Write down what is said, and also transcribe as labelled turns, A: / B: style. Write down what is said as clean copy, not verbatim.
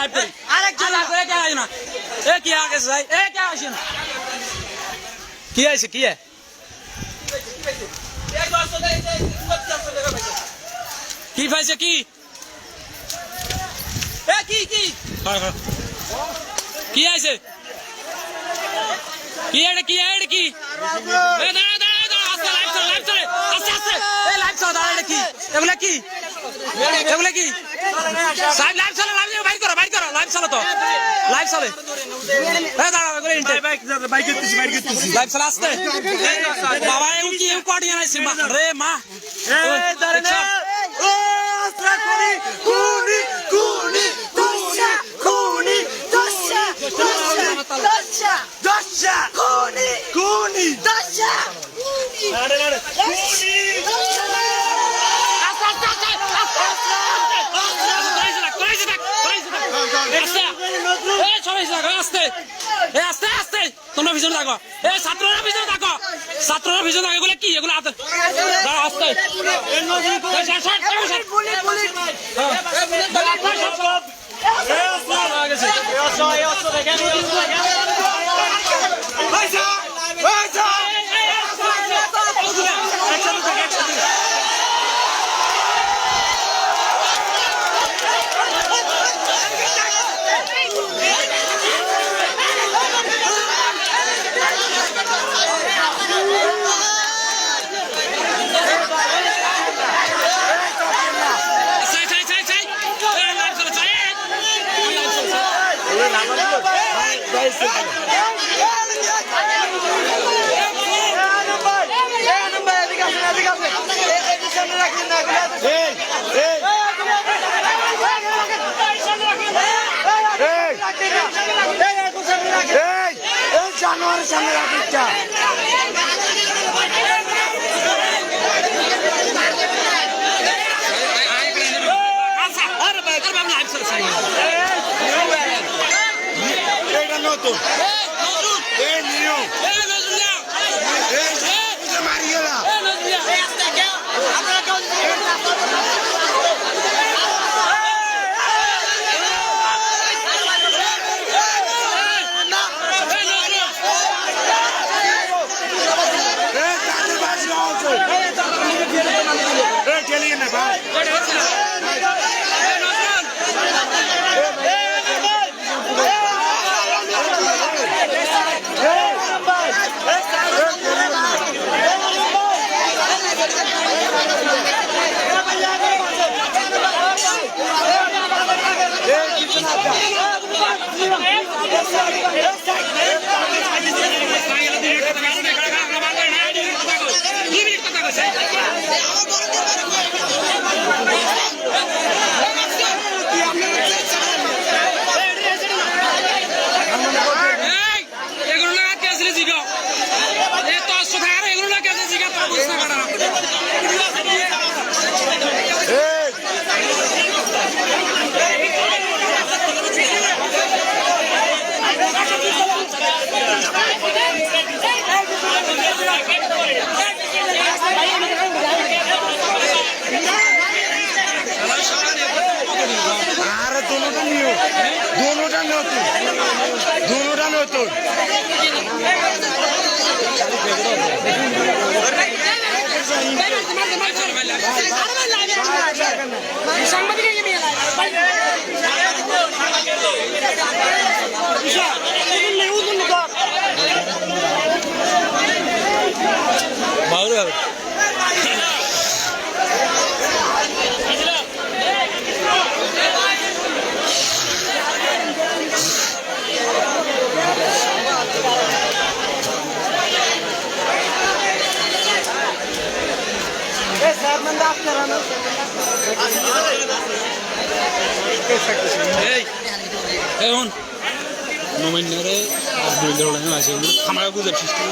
A: live করি আরেকজন live করে কে আইনা এ কি আগে যাই এ কে আসেন কি আছে কি কি পাইছে কি এ কি কি কি আছে কি এটা কি এটা কি এ দাঁড়া দাঁড়া দাঁড়া আস্তে লাইভ চলে আস্তে আস্তে এ লাইভ চলে দাঁড়া এটা কি এগুলা কি এগুলা কি সাইড লাইভ চলে বাইর করো লাইভ চলে তো লাইভ চলে এ দাঁড়া এগুলা ইন্টার বাইক করতেছি লাইভ চলে আস্তে বাবা এও কি এও কোডিয়া নাইছে মা রে মা এ দাঁড়া ও আস্তে করি কুনি কুনি দশা কুনি দশা দশা দশা কুনি কুনি দশা কুনি আরে আরে কুনি আস্তে আস্তে তোমরা পিছনে থাকো এ ছাত্ররা পিছনে থাকো ছাত্ররা পিছনে থাকো এগুলো কি এগুলো আস্তে
B: জানোয়ারের সামনে রাখিটা নতুন दोनों नতুন
A: এখন নমিনারে দুইটা হলো আছে খামার গুজব সিস্টেম